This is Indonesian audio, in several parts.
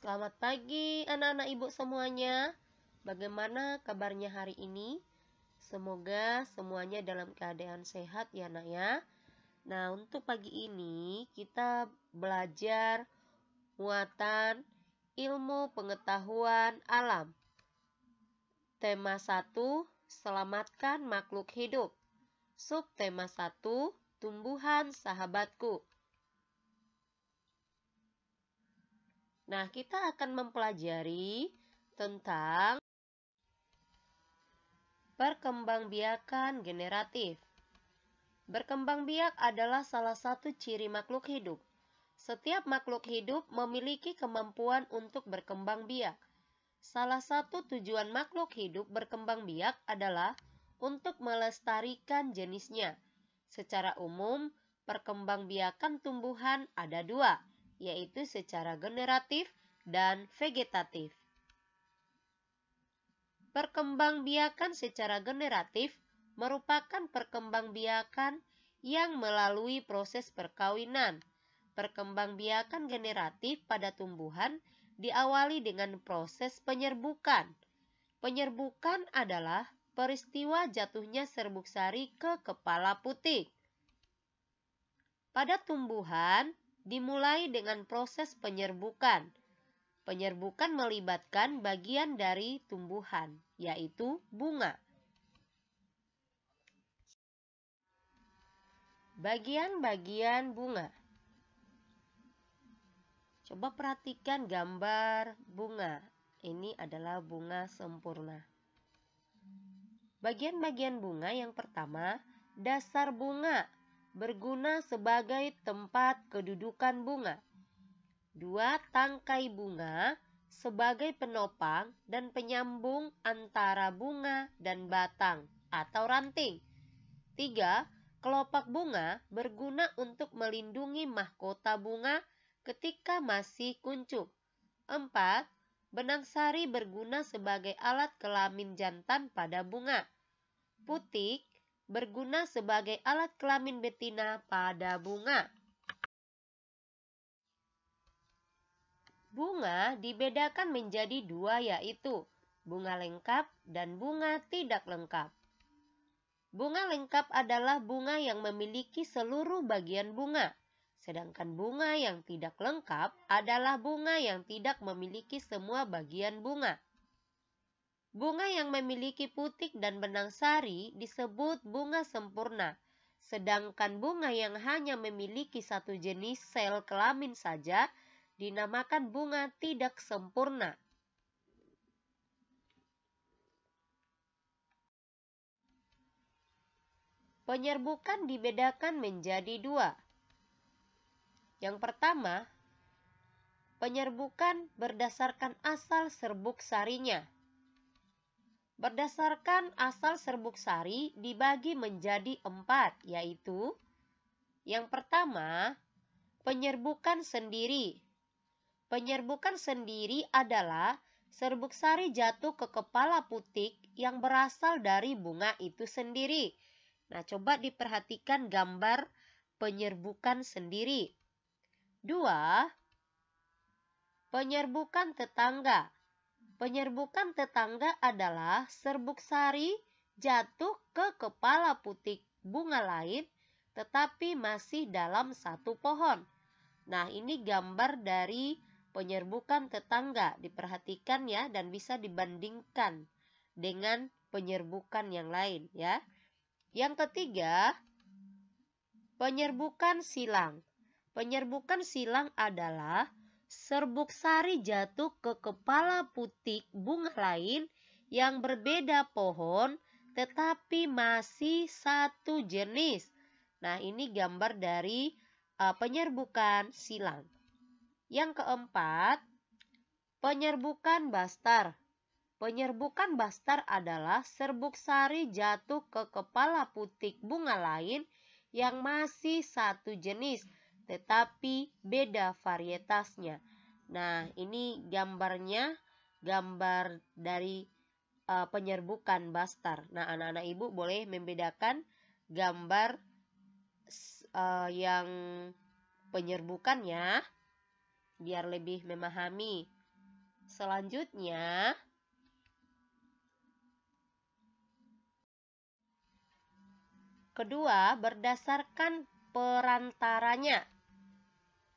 Selamat pagi anak-anak ibu semuanya. Bagaimana kabarnya hari ini? Semoga semuanya dalam keadaan sehat ya nak ya. Nah, untuk pagi ini kita belajar muatan ilmu pengetahuan alam. Tema 1, selamatkan makhluk hidup. Subtema 1, tumbuhan sahabatku. Nah, kita akan mempelajari tentang perkembangbiakan generatif. Berkembang biak adalah salah satu ciri makhluk hidup. Setiap makhluk hidup memiliki kemampuan untuk berkembang biak. Salah satu tujuan makhluk hidup berkembang biak adalah untuk melestarikan jenisnya. Secara umum, perkembangbiakan tumbuhan ada dua, yaitu secara generatif dan vegetatif. Perkembangbiakan secara generatif merupakan perkembangbiakan yang melalui proses perkawinan. Perkembangbiakan generatif pada tumbuhan diawali dengan proses penyerbukan. Penyerbukan adalah peristiwa jatuhnya serbuk sari ke kepala putik. Pada tumbuhan dimulai dengan proses penyerbukan. Penyerbukan melibatkan bagian dari tumbuhan, yaitu bunga. Bagian-bagian bunga. Coba perhatikan gambar bunga. Ini adalah bunga sempurna. Bagian-bagian bunga yang pertama, dasar bunga, berguna sebagai tempat kedudukan bunga. 2. Tangkai bunga sebagai penopang dan penyambung antara bunga dan batang atau ranting. 3. Kelopak bunga berguna untuk melindungi mahkota bunga ketika masih kuncup. 4. Benang sari berguna sebagai alat kelamin jantan pada bunga. Putik berguna sebagai alat kelamin betina pada bunga. Bunga dibedakan menjadi dua, yaitu bunga lengkap dan bunga tidak lengkap. Bunga lengkap adalah bunga yang memiliki seluruh bagian bunga, sedangkan bunga yang tidak lengkap adalah bunga yang tidak memiliki semua bagian bunga. Bunga yang memiliki putik dan benang sari disebut bunga sempurna, sedangkan bunga yang hanya memiliki satu jenis sel kelamin saja dinamakan bunga tidak sempurna. Penyerbukan dibedakan menjadi dua. Yang pertama, penyerbukan berdasarkan asal serbuk sarinya. Berdasarkan asal serbuk sari dibagi menjadi 4, yaitu yang pertama, penyerbukan sendiri. Penyerbukan sendiri adalah serbuk sari jatuh ke kepala putik yang berasal dari bunga itu sendiri. Nah, coba diperhatikan gambar penyerbukan sendiri. 2. Penyerbukan tetangga. Penyerbukan tetangga adalah serbuk sari jatuh ke kepala putik bunga lain tetapi masih dalam satu pohon. Nah, ini gambar dari penyerbukan tetangga. Diperhatikan ya, dan bisa dibandingkan dengan penyerbukan yang lain ya. Yang ketiga, penyerbukan silang. Penyerbukan silang adalah serbuk sari jatuh ke kepala putik bunga lain yang berbeda pohon tetapi masih satu jenis. Nah, ini gambar dari penyerbukan silang. Yang keempat, penyerbukan bastar. Penyerbukan bastar adalah serbuk sari jatuh ke kepala putik bunga lain yang masih satu jenis tetapi beda varietasnya. Nah, ini gambarnya, gambar dari penyerbukan bastar. Nah, anak-anak ibu boleh membedakan gambar yang penyerbukannya biar lebih memahami Selanjutnya, kedua, berdasarkan perantaranya.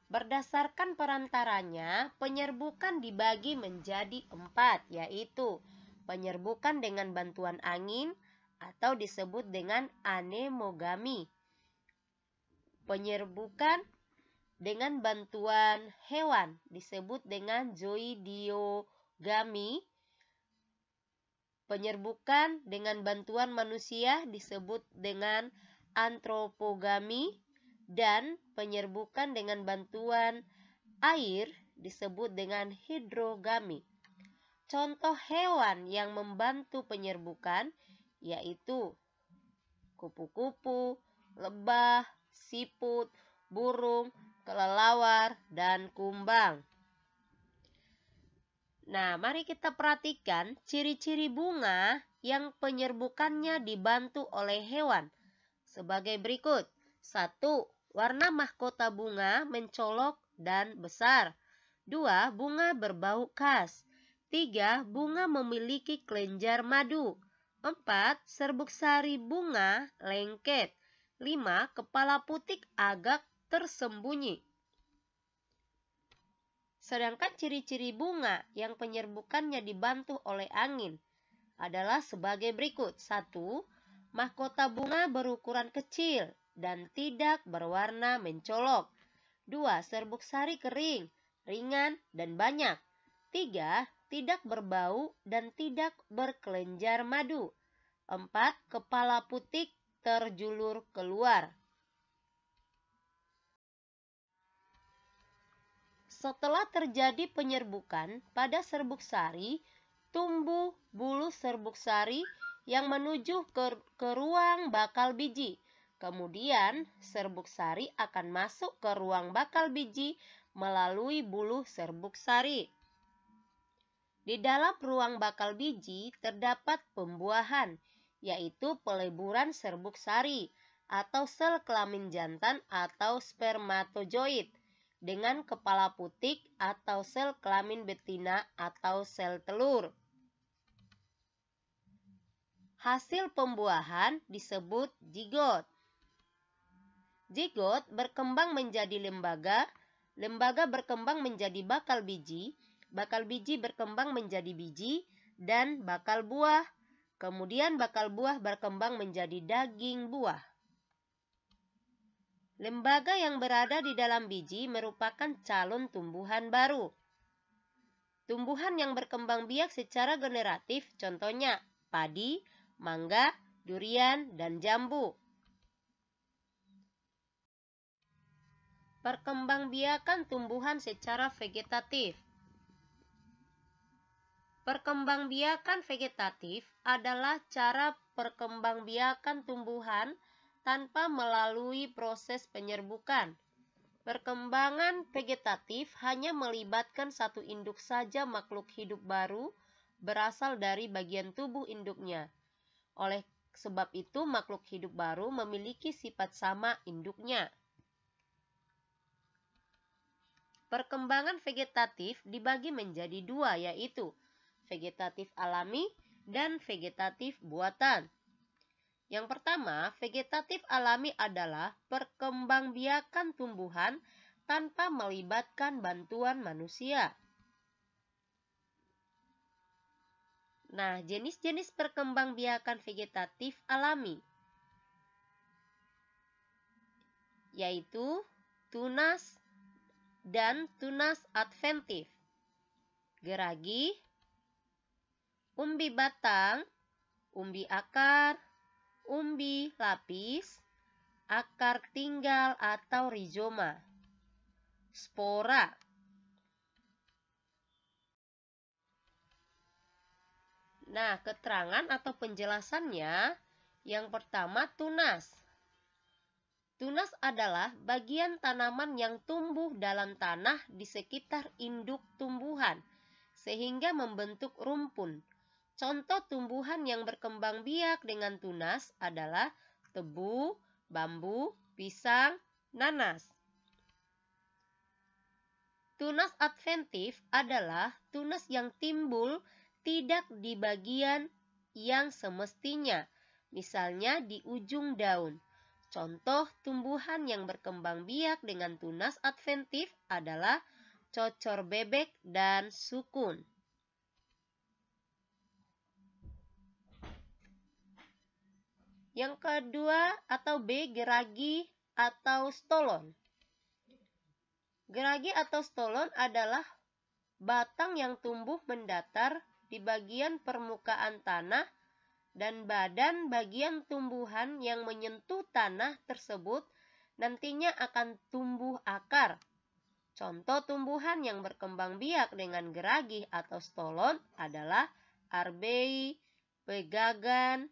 Berdasarkan perantaranya, penyerbukan dibagi menjadi 4, yaitu penyerbukan dengan bantuan angin atau disebut dengan anemogami. Penyerbukan dengan bantuan hewan disebut dengan zoidiogami. Penyerbukan dengan bantuan manusia disebut dengan antropogami. Dan penyerbukan dengan bantuan air disebut dengan hidrogami. Contoh hewan yang membantu penyerbukan yaitu kupu-kupu, lebah, siput, burung, kelelawar, dan kumbang. Nah, mari kita perhatikan ciri-ciri bunga yang penyerbukannya dibantu oleh hewan sebagai berikut. 1. Warna mahkota bunga mencolok dan besar. 2. Bunga berbau khas. 3. Bunga memiliki kelenjar madu. 4. Serbuk sari bunga lengket. 5. Kepala putik agak tersembunyi. Sedangkan ciri-ciri bunga yang penyerbukannya dibantu oleh angin adalah sebagai berikut. 1. Mahkota bunga berukuran kecil dan tidak berwarna mencolok. 2. Serbuk sari kering, ringan, dan banyak. 3. Tidak berbau dan tidak berkelenjar madu. 4. Kepala putik terjulur keluar. Setelah terjadi penyerbukan pada serbuk sari, tumbuh bulu serbuk sari yang menuju ke ruang bakal biji. Kemudian, serbuk sari akan masuk ke ruang bakal biji melalui bulu serbuk sari. Di dalam ruang bakal biji terdapat pembuahan, yaitu peleburan serbuk sari atau sel kelamin jantan atau spermatozoid dengan kepala putik atau sel kelamin betina atau sel telur. Hasil pembuahan disebut zigot. Zigot berkembang menjadi lembaga, lembaga berkembang menjadi bakal biji berkembang menjadi biji, dan bakal buah. Kemudian bakal buah berkembang menjadi daging buah. Lembaga yang berada di dalam biji merupakan calon tumbuhan baru. Tumbuhan yang berkembang biak secara generatif contohnya padi, mangga, durian, dan jambu. Perkembangbiakan tumbuhan secara vegetatif. Perkembangbiakan vegetatif adalah cara perkembangbiakan tumbuhan tanpa melalui proses penyerbukan. Perkembangan vegetatif hanya melibatkan satu induk saja makhluk hidup baru berasal dari bagian tubuh induknya. Oleh sebab itu, makhluk hidup baru memiliki sifat sama induknya. Perkembangan vegetatif dibagi menjadi 2, yaitu vegetatif alami dan vegetatif buatan. Yang pertama, vegetatif alami adalah perkembangbiakan tumbuhan tanpa melibatkan bantuan manusia. Nah, jenis-jenis perkembangbiakan vegetatif alami yaitu tunas dan tunas adventif, geragi, umbi batang, umbi akar, umbi lapis, akar tinggal atau rizoma, spora. Nah, keterangan atau penjelasannya, yang pertama tunas. Tunas adalah bagian tanaman yang tumbuh dalam tanah di sekitar induk tumbuhan, sehingga membentuk rumpun. Contoh tumbuhan yang berkembang biak dengan tunas adalah tebu, bambu, pisang, nanas. Tunas adventif adalah tunas yang timbul tidak di bagian yang semestinya, misalnya di ujung daun. Contoh tumbuhan yang berkembang biak dengan tunas adventif adalah cocor bebek dan sukun. Yang kedua atau B, geragi atau stolon. Geragi atau stolon adalah batang yang tumbuh mendatar di bagian permukaan tanah dan badan bagian tumbuhan yang menyentuh tanah tersebut nantinya akan tumbuh akar. Contoh tumbuhan yang berkembang biak dengan geragi atau stolon adalah arbei, pegagan,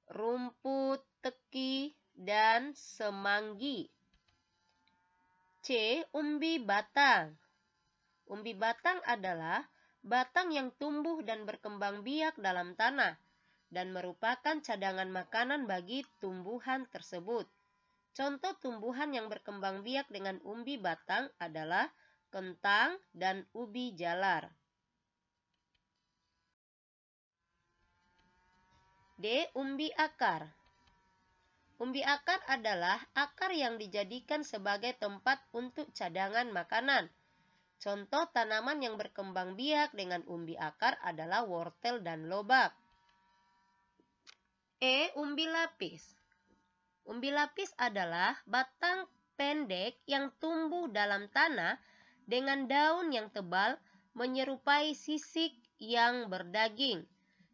rumput teki, dan semanggi. C. Umbi batang. Umbi batang adalah batang yang tumbuh dan berkembang biak dalam tanah dan merupakan cadangan makanan bagi tumbuhan tersebut. Contoh tumbuhan yang berkembang biak dengan umbi batang adalah kentang dan ubi jalar. D. Umbi akar. Umbi akar adalah akar yang dijadikan sebagai tempat untuk cadangan makanan. Contoh tanaman yang berkembang biak dengan umbi akar adalah wortel dan lobak. E. Umbi lapis. Umbi lapis adalah batang pendek yang tumbuh dalam tanah dengan daun yang tebal menyerupai sisik yang berdaging.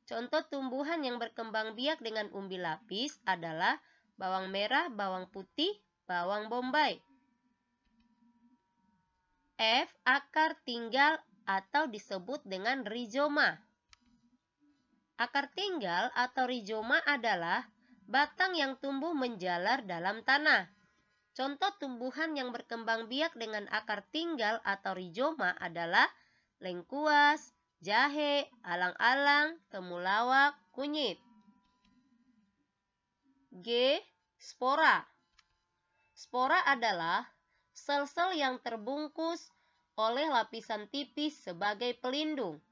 Contoh tumbuhan yang berkembang biak dengan umbi lapis adalah bawang merah, bawang putih, bawang bombay. F. Akar tinggal atau disebut dengan rizoma. Akar tinggal atau rizoma adalah batang yang tumbuh menjalar dalam tanah. Contoh tumbuhan yang berkembang biak dengan akar tinggal atau rizoma adalah lengkuas, jahe, alang-alang, temulawak, kunyit. G. Spora. Spora adalah sel-sel yang terbungkus oleh lapisan tipis sebagai pelindung.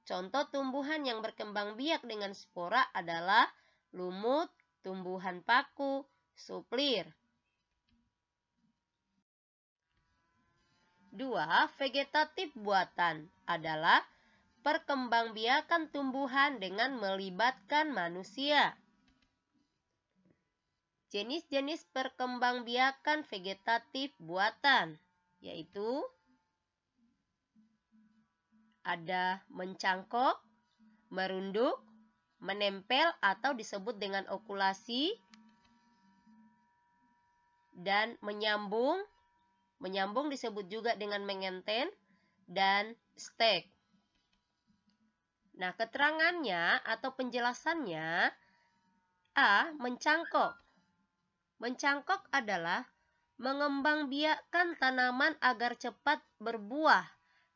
Contoh tumbuhan yang berkembang biak dengan spora adalah lumut, tumbuhan paku, suplir. 2. Vegetatif buatan adalah perkembangbiakan tumbuhan dengan melibatkan manusia. Jenis-jenis perkembangbiakan vegetatif buatan yaitu ada mencangkok, merunduk, menempel atau disebut dengan okulasi, dan menyambung. Menyambung disebut juga dengan mengenten dan stek. Nah, keterangannya atau penjelasannya A. Mencangkok. Mencangkok adalah mengembangbiakkan tanaman agar cepat berbuah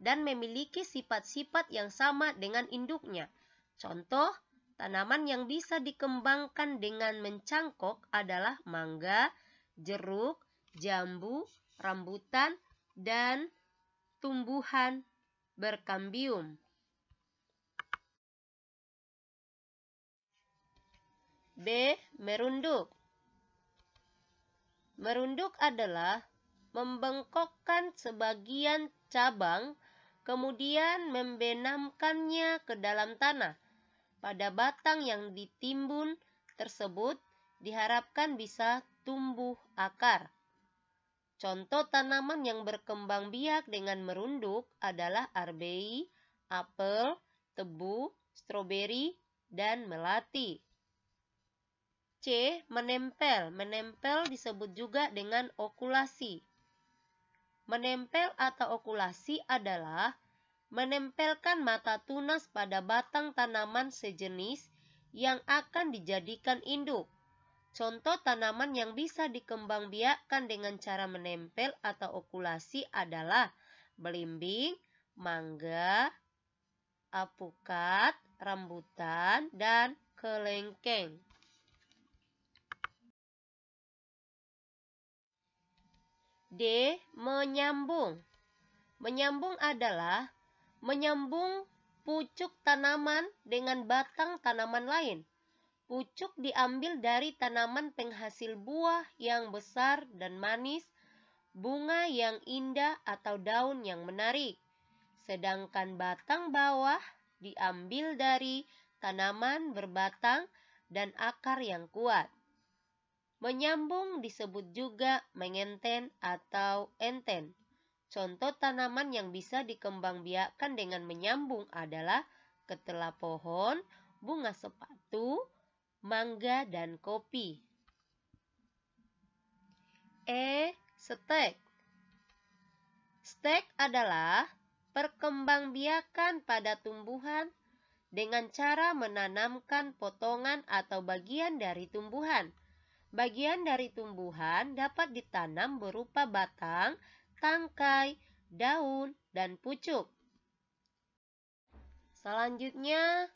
dan memiliki sifat-sifat yang sama dengan induknya. Contoh, tanaman yang bisa dikembangkan dengan mencangkok adalah mangga, jeruk, jambu, rambutan, dan tumbuhan berkambium. B. Merunduk. Merunduk adalah membengkokkan sebagian cabang, kemudian membenamkannya ke dalam tanah. Pada batang yang ditimbun tersebut diharapkan bisa tumbuh akar. Contoh tanaman yang berkembang biak dengan merunduk adalah arbei, apel, tebu, stroberi, dan melati. C. Menempel. Menempel disebut juga dengan okulasi. Menempel atau okulasi adalah menempelkan mata tunas pada batang tanaman sejenis yang akan dijadikan induk. Contoh tanaman yang bisa dikembangbiakkan dengan cara menempel atau okulasi adalah belimbing, mangga, apukat, rambutan, dan kelengkeng. D. Menyambung. Menyambung adalah menyambung pucuk tanaman dengan batang tanaman lain. Pucuk diambil dari tanaman penghasil buah yang besar dan manis, bunga yang indah atau daun yang menarik. Sedangkan batang bawah diambil dari tanaman berbatang dan akar yang kuat. Menyambung disebut juga mengenten atau enten. Contoh tanaman yang bisa dikembangbiakkan dengan menyambung adalah ketela pohon, bunga sepatu, mangga, dan kopi. Stek. Stek adalah perkembangbiakan pada tumbuhan dengan cara menanamkan potongan atau bagian dari tumbuhan. Bagian dari tumbuhan dapat ditanam berupa batang, tangkai, daun, dan pucuk. Selanjutnya,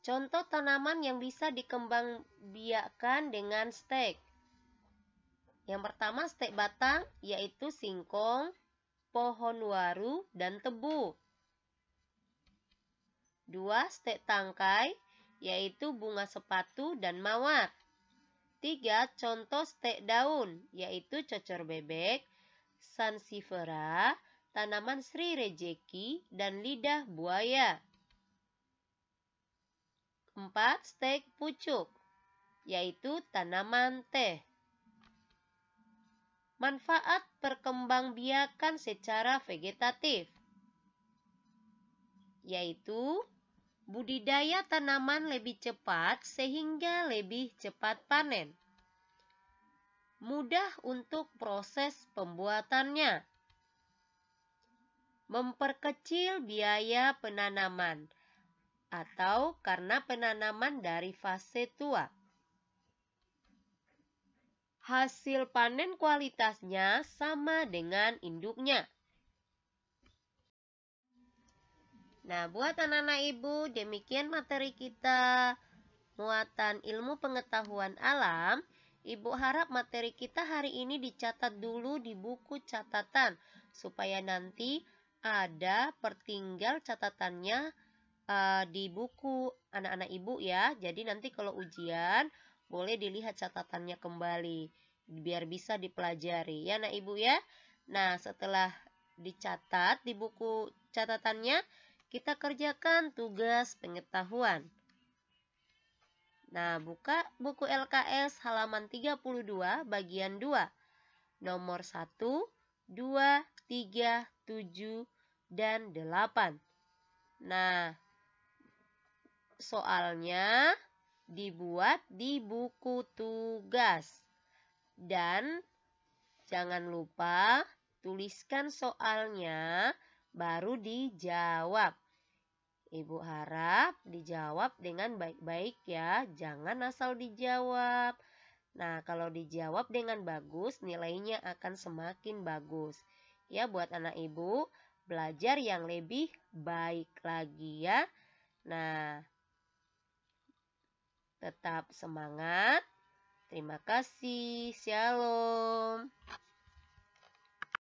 contoh tanaman yang bisa dikembangbiakkan dengan stek. Yang pertama stek batang, yaitu singkong, pohon waru, dan tebu. 2. Stek tangkai, yaitu bunga sepatu dan mawar. 3. Contoh stek daun, yaitu cocor bebek, sansevieria, tanaman Sri Rejeki, dan lidah buaya. 4. Stek pucuk, yaitu tanaman teh. Manfaat perkembangbiakan secara vegetatif, yaitu budidaya tanaman lebih cepat sehingga lebih cepat panen. Mudah untuk proses pembuatannya. Memperkecil biaya penanaman atau karena penanaman dari fase tua. Hasil panen kualitasnya sama dengan induknya. Nah, buat anak-anak ibu, demikian materi kita muatan ilmu pengetahuan alam. Ibu harap materi kita hari ini dicatat dulu di buku catatan, supaya nanti ada pertinggal catatannya di buku anak-anak ibu ya. Jadi nanti kalau ujian, boleh dilihat catatannya kembali, biar bisa dipelajari ya anak ibu ya. Nah, setelah dicatat di buku catatannya, kita kerjakan tugas pengetahuan. Nah, buka buku LKS halaman 32 bagian 2. Nomor 1, 2, 3, 7, dan 8. Nah, soalnya dibuat di buku tugas. Dan jangan lupa tuliskan soalnya baru dijawab. Ibu harap dijawab dengan baik-baik ya, jangan asal dijawab. Nah, kalau dijawab dengan bagus, nilainya akan semakin bagus. Ya, buat anak ibu, belajar yang lebih baik lagi ya. Nah, tetap semangat. Terima kasih. Shalom.